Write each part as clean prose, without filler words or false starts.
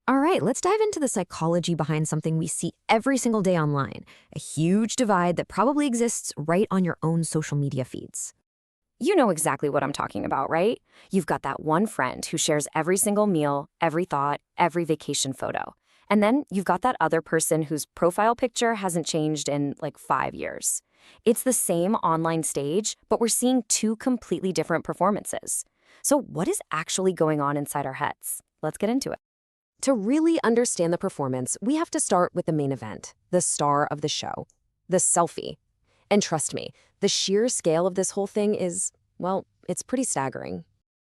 All right, let's dive into the psychology behind something we see every single day online, a huge divide that probably exists right on your own social media feeds. You know exactly what I'm talking about, right? You've got that one friend who shares every single meal, every thought, every vacation photo. And then you've got that other person whose profile picture hasn't changed in like 5 years. It's the same online stage, but we're seeing two completely different performances. So what is actually going on inside our heads? Let's get into it. To really understand the performance, we have to start with the main event, the star of the show, the selfie. And trust me, the sheer scale of this whole thing is, well, it's pretty staggering.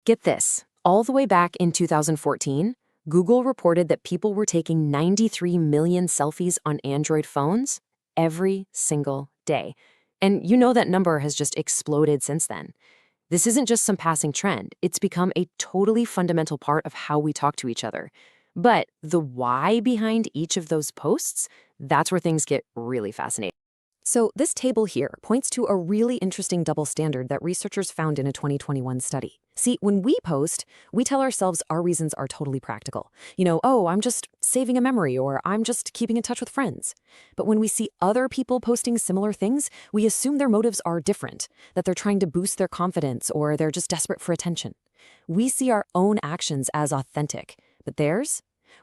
Get this, all the way back in 2014, Google reported that people were taking 93 million selfies on Android phones every single day. And you know that number has just exploded since then. This isn't just some passing trend, it's become a totally fundamental part of how we talk to each other. But the why behind each of those posts, that's where things get really fascinating. So this table here points to a really interesting double standard that researchers found in a 2021 study. See, when we post, we tell ourselves our reasons are totally practical. Oh, I'm just saving a memory, or I'm just keeping in touch with friends. But when we see other people posting similar things, we assume their motives are different, that they're trying to boost their confidence, or they're just desperate for attention. We see our own actions as authentic, but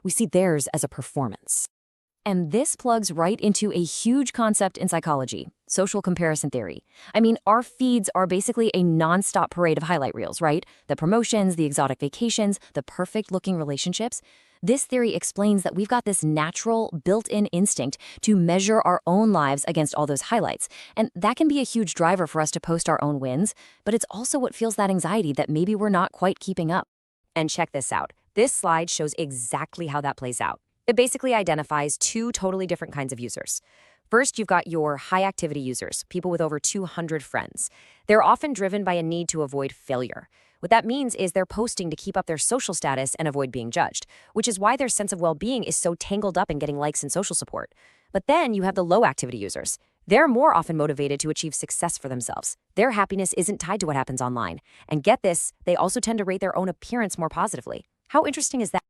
we see theirs as a performance. And this plugs right into a huge concept in psychology, social comparison theory. I mean, our feeds are basically a nonstop parade of highlight reels, right? The promotions, the exotic vacations, the perfect-looking relationships. This theory explains that we've got this natural, built-in instinct to measure our own lives against all those highlights. And that can be a huge driver for us to post our own wins, but it's also what fuels that anxiety that maybe we're not quite keeping up. And check this out. This slide shows exactly how that plays out. It basically identifies two totally different kinds of users. First, you've got your high-activity users, people with over 200 friends. They're often driven by a need to avoid failure. What that means is they're posting to keep up their social status and avoid being judged, which is why their sense of well-being is so tangled up in getting likes and social support. But then you have the low-activity users. They're more often motivated to achieve success for themselves. Their happiness isn't tied to what happens online. And get this, they also tend to rate their own appearance more positively. How interesting is that?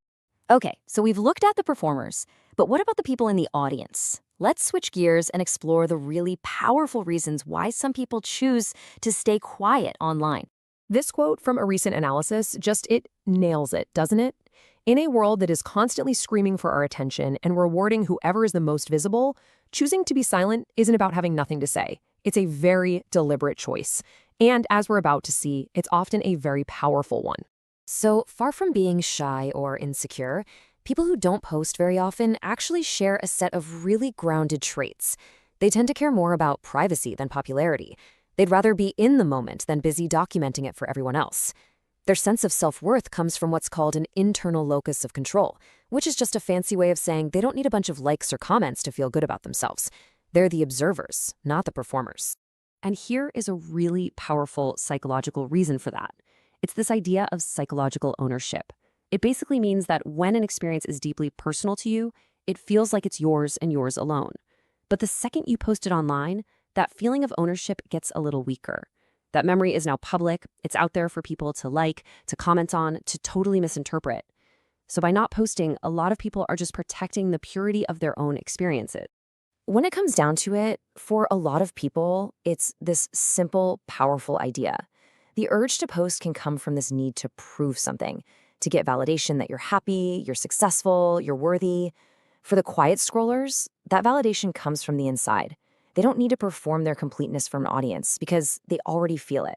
Okay, so we've looked at the performers, but what about the people in the audience? Let's switch gears and explore the really powerful reasons why some people choose to stay quiet online. This quote from a recent analysis it nails it, doesn't it? In a world that is constantly screaming for our attention and rewarding whoever is the most visible, choosing to be silent isn't about having nothing to say. It's a very deliberate choice. And as we're about to see, it's often a very powerful one. So far from being shy or insecure, people who don't post very often actually share a set of really grounded traits. They tend to care more about privacy than popularity. They'd rather be in the moment than busy documenting it for everyone else. Their sense of self-worth comes from what's called an internal locus of control, which is just a fancy way of saying they don't need a bunch of likes or comments to feel good about themselves. They're the observers, not the performers. And here is a really powerful psychological reason for that. It's this idea of psychological ownership. It basically means that when an experience is deeply personal to you, it feels like it's yours and yours alone. But the second you post it online, that feeling of ownership gets a little weaker. That memory is now public, it's out there for people to like, to comment on, to totally misinterpret. So by not posting, a lot of people are just protecting the purity of their own experiences. When it comes down to it, for a lot of people, it's this simple, powerful idea. The urge to post can come from this need to prove something, to get validation that you're happy, you're successful, you're worthy. For the quiet scrollers, that validation comes from the inside. They don't need to perform their completeness for an audience because they already feel it.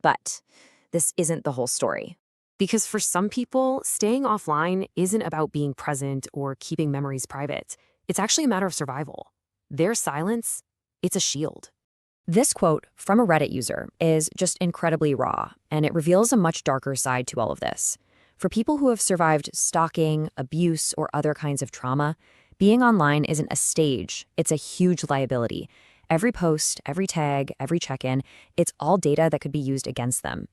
But this isn't the whole story. Because for some people, staying offline isn't about being present or keeping memories private. It's actually a matter of survival. Their silence, it's a shield. This quote from a Reddit user is just incredibly raw, and it reveals a much darker side to all of this. For people who have survived stalking, abuse, or other kinds of trauma, being online isn't a stage, it's a huge liability. Every post, every tag, every check-in, it's all data that could be used against them.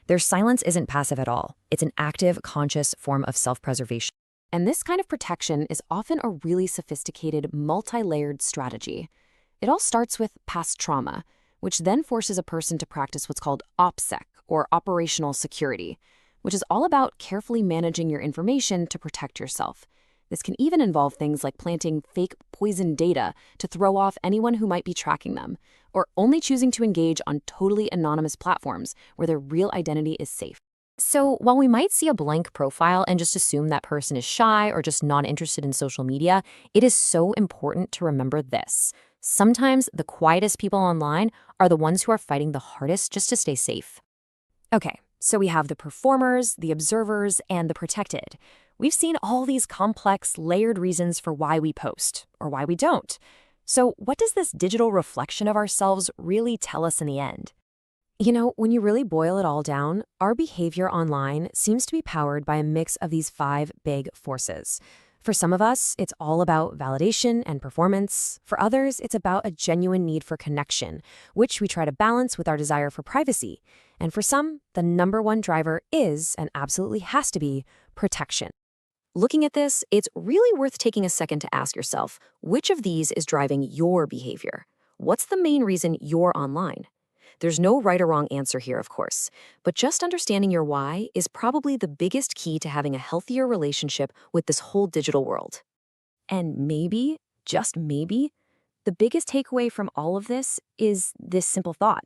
Their silence isn't passive at all. It's an active, conscious form of self-preservation. And this kind of protection is often a really sophisticated, multi-layered strategy. It all starts with past trauma, which then forces a person to practice what's called OPSEC, or operational security, which is all about carefully managing your information to protect yourself. This can even involve things like planting fake poison data to throw off anyone who might be tracking them, or only choosing to engage on totally anonymous platforms where their real identity is safe. So, while we might see a blank profile and just assume that person is shy or just not interested in social media, it is so important to remember this. Sometimes the quietest people online are the ones who are fighting the hardest just to stay safe. Okay, so we have the performers, the observers, and the protected. We've seen all these complex, layered reasons for why we post, or why we don't. So, what does this digital reflection of ourselves really tell us in the end? You know, when you really boil it all down, our behavior online seems to be powered by a mix of these 5 big forces. For some of us, it's all about validation and performance. For others, it's about a genuine need for connection, which we try to balance with our desire for privacy. And for some, the number one driver is, and absolutely has to be, protection. Looking at this, it's really worth taking a second to ask yourself, which of these is driving your behavior? What's the main reason you're online? There's no right or wrong answer here, of course, but just understanding your why is probably the biggest key to having a healthier relationship with this whole digital world. And maybe, just maybe, the biggest takeaway from all of this is this simple thought.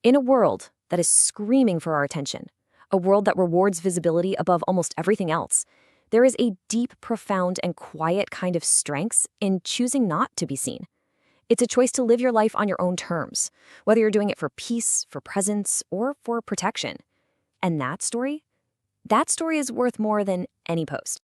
In a world that is screaming for our attention, a world that rewards visibility above almost everything else, there is a deep, profound, and quiet kind of strength in choosing not to be seen. It's a choice to live your life on your own terms, whether you're doing it for peace, for presence, or for protection. And that story is worth more than any post.